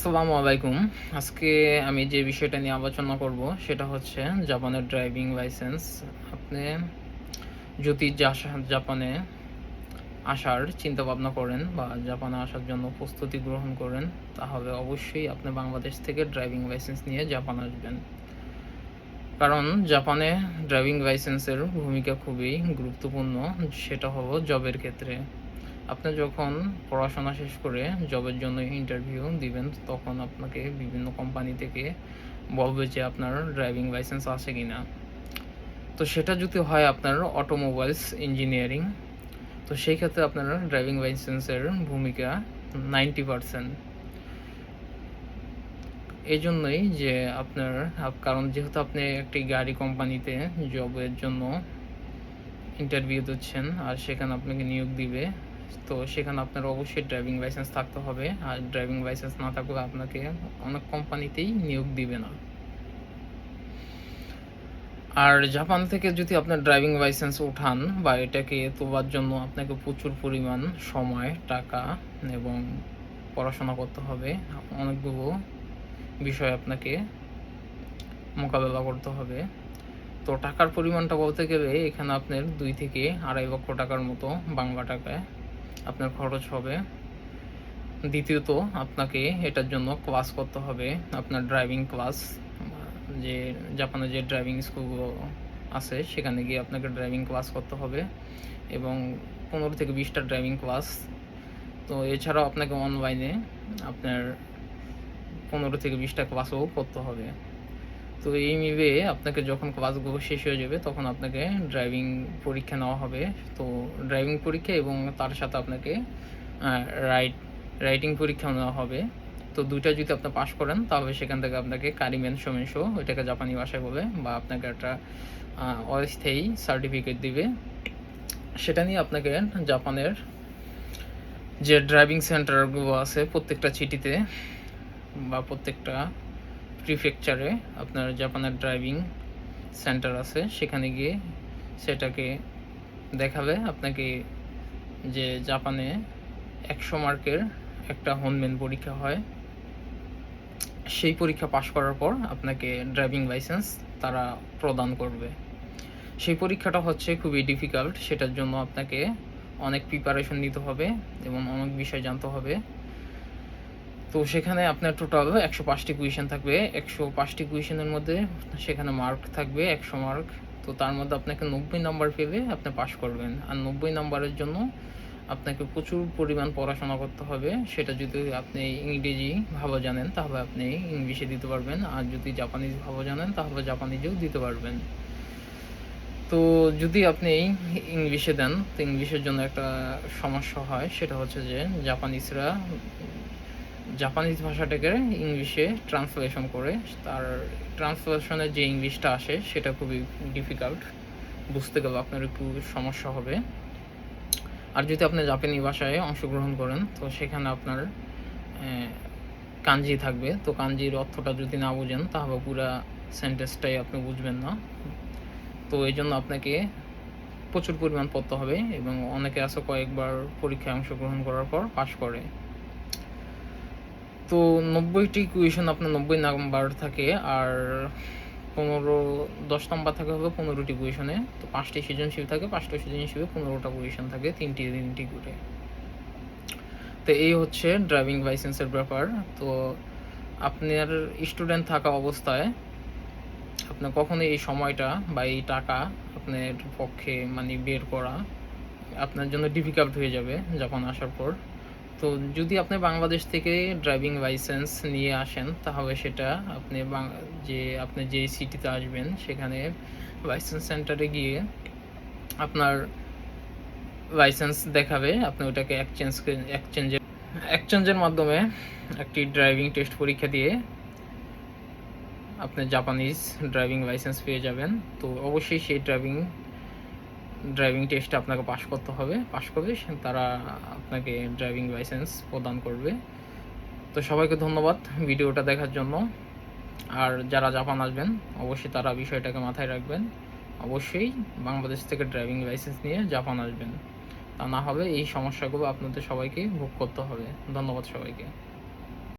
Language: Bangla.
আসসালামু আলাইকুম। আজকে আমি যে বিষয়টা নিয়ে আলোচনা করব সেটা হচ্ছে জাপানের ড্রাইভিং লাইসেন্স। আপনি যদি জাপানে আসার চিন্তাভাবনা করেন বা জাপানে আসার জন্য প্রস্তুতি গ্রহণ করেন, তাহলে অবশ্যই আপনি বাংলাদেশ থেকে ড্রাইভিং লাইসেন্স নিয়ে জাপান আসবেন। কারণ জাপানে ড্রাইভিং লাইসেন্সের ভূমিকা খুবই গুরুত্বপূর্ণ, সেটা হলো জবের ক্ষেত্রে। আপনি যখন পড়াশোনা শেষ করে জবের জন্য ইন্টারভিউ দিবেন, তখন আপনাকে বিভিন্ন কোম্পানি থেকে বলবে যে আপনার ড্রাইভিং লাইসেন্স আছে কি না। তো সেটা যদি হয় আপনার অটোমোবাইলস ইঞ্জিনিয়ারিং, তো সেই ক্ষেত্রে আপনার ড্রাইভিং লাইসেন্সের ভূমিকা 90%। এই জন্যই যে আপনার কারণ যেহেতু আপনি একটি গাড়ি কোম্পানিতে জবের জন্য ইন্টারভিউ দিচ্ছেন আর সেখানে আপনাকে নিয়োগ দিবে, তো সেখানে আপনার অবশ্যই ড্রাইভিং লাইসেন্স থাকতে হবে। আর ড্রাইভিং লাইসেন্স না থাকলে আপনাকে অনেক কোম্পানিতেই নিয়োগ দিবে না। আর জাপান থেকে যদি আপনার ড্রাইভিং লাইসেন্স উঠান বা এটাকে তোলার জন্য আপনাকে প্রচুর পরিমাণ সময়, টাকা এবং পড়াশোনা করতে হবে। অনেকগুলো বিষয় আপনাকে মোকাবেলা করতে হবে। তো টাকার পরিমাণটা বলতে গেলে এখানে আপনার 2 থেকে 2.5 লক্ষ টাকার মতো বাংলা টাকায় আপনার খরচ হবে। দ্বিতীয়ত আপনাকে এটার জন্য ক্লাস করতে হবে, আপনার ড্রাইভিং ক্লাস। যে জাপানে যে ড্রাইভিং স্কুলগুলো আছে সেখানে গিয়ে আপনাকে ড্রাইভিং ক্লাস করতে হবে এবং 15 থেকে 20টা ড্রাইভিং ক্লাস। তো এছাড়াও আপনাকে অনলাইনে আপনার 15 থেকে 20টা ক্লাসও করতে হবে। তো এই মিলে আপনাকে যখন ক্লাসগুলো শেষ হয়ে যাবে তখন আপনাকে ড্রাইভিং পরীক্ষা নেওয়া হবে। তো ড্রাইভিং পরীক্ষা এবং তার সাথে আপনাকে রাইটিং পরীক্ষাও নেওয়া হবে। তো 2টা যদি আপনি পাস করেন তাহলে সেখান থেকে আপনাকে কারিমেন সোমেনশো, ওইটাকে জাপানি ভাষায় বলে, বা আপনাকে একটা অস্থায়ী সার্টিফিকেট দিবে। সেটা নিয়ে আপনাকে জাপানের যে ড্রাইভিং সেন্টারগুলো আছে প্রত্যেকটা সিটিতে বা প্রত্যেকটা প্রিফেকচারে আপনার জাপানের ড্রাইভিং সেন্টার আছে, সেখানে গিয়ে সেটাকে দেখাবে আপনাকে যে জাপানে 100 মার্কের একটা হোনমেন পরীক্ষা হয়। সেই পরীক্ষা পাশ করার পর আপনাকে ড্রাইভিং লাইসেন্স তারা প্রদান করবে। সেই পরীক্ষাটা হচ্ছে খুবই ডিফিকাল্ট, সেটার জন্য আপনাকে অনেক প্রিপারেশন নিতে হবে এবং অনেক বিষয় জানতে হবে। তো সেখানে আপনার টোটাল 105টি কুয়েশন থাকবে। 105টি কুয়েশনের মধ্যে সেখানে মার্ক থাকবে 100 মার্ক। তো তার মধ্যে আপনাকে 90 নাম্বার পেলে আপনি পাস করবেন। আর 90 নাম্বারের জন্য আপনাকে প্রচুর পরিমাণ পড়াশোনা করতে হবে। সেটা যদি আপনি ইংরেজি ভালো জানেন তাহলে আপনি ইংলিশে দিতে পারবেন, আর যদি জাপানিজ ভালো জানেন তাহলে জাপানিজেও দিতে পারবেন। তো যদি আপনি ইংলিশে দেন তো ইংলিশের জন্য একটা সমস্যা হয়, সেটা হচ্ছে যে জাপানিজ ভাষাটাকে ইংলিশে ট্রান্সলেশন করে, তার ট্রান্সলেশনের যে ইংলিশটা আসে সেটা খুবই ডিফিকাল্ট, বুঝতে গেলে আপনার একটু সমস্যা হবে। আর যদি আপনি জাপানি ভাষায় অংশগ্রহণ করেন তো সেখানে আপনার কাঞ্জি থাকবে। তো কাঞ্জির অর্থটা যদি না বুঝেন তাহলে পুরা সেন্টেন্সটাই আপনি বুঝবেন না। তো এই জন্য আপনাকে প্রচুর পরিমাণ পড়তে হবে এবং অনেকে আছে কয়েকবার পরীক্ষায় অংশগ্রহণ করার পর পাশ করে। তো 90টি কুয়েশন আপনার 90 নাম্বার থাকে, আর 10 নাম্বার থাকে হবে 15টি কুয়েশনে। তো 5টি সৃজনশীল থাকে, 5টা সৃজনশীলে 15টা কুয়েশন থাকে, 3টি করে। তো এই হচ্ছে ড্রাইভিং লাইসেন্সের ব্যাপার। তো আপনার স্টুডেন্ট থাকা অবস্থায় আপনার কখনো এই সময়টা বা এই টাকা আপনার পক্ষে মানে বের করা আপনার জন্য ডিফিকাল্ট হয়ে যাবে জাপান আসার পর। তো যদি আপনি বাংলাদেশ থেকে ড্রাইভিং লাইসেন্স নিয়ে আসেন তাহলে সেটা আপনি যে সিটিতে আসবেন সেখানে লাইসেন্স সেন্টারে গিয়ে আপনার লাইসেন্স দেখাবে। আপনি ওটাকে এক্সচেঞ্জের মাধ্যমে একটি ড্রাইভিং টেস্ট পরীক্ষা দিয়ে আপনি জাপানিজ ড্রাইভিং লাইসেন্স পেয়ে যাবেন। তো অবশ্যই সেই ড্রাইভিং টেস্টে আপনাকে পাশ করতে হবে। পাশ করলে তারা আপনাকে ড্রাইভিং লাইসেন্স প্রদান করবে। তো সবাইকে ধন্যবাদ ভিডিওটা দেখার জন্য। আর যারা জাপান আসবেন অবশ্যই তারা বিষয়টাকে মাথায় রাখবেন, অবশ্যই বাংলাদেশ থেকে ড্রাইভিং লাইসেন্স নিয়ে জাপান আসবেন, তা না হলে এই সমস্যাগুলো আপনাদের সবাইকে ভোগ করতে হবে। ধন্যবাদ সবাইকে।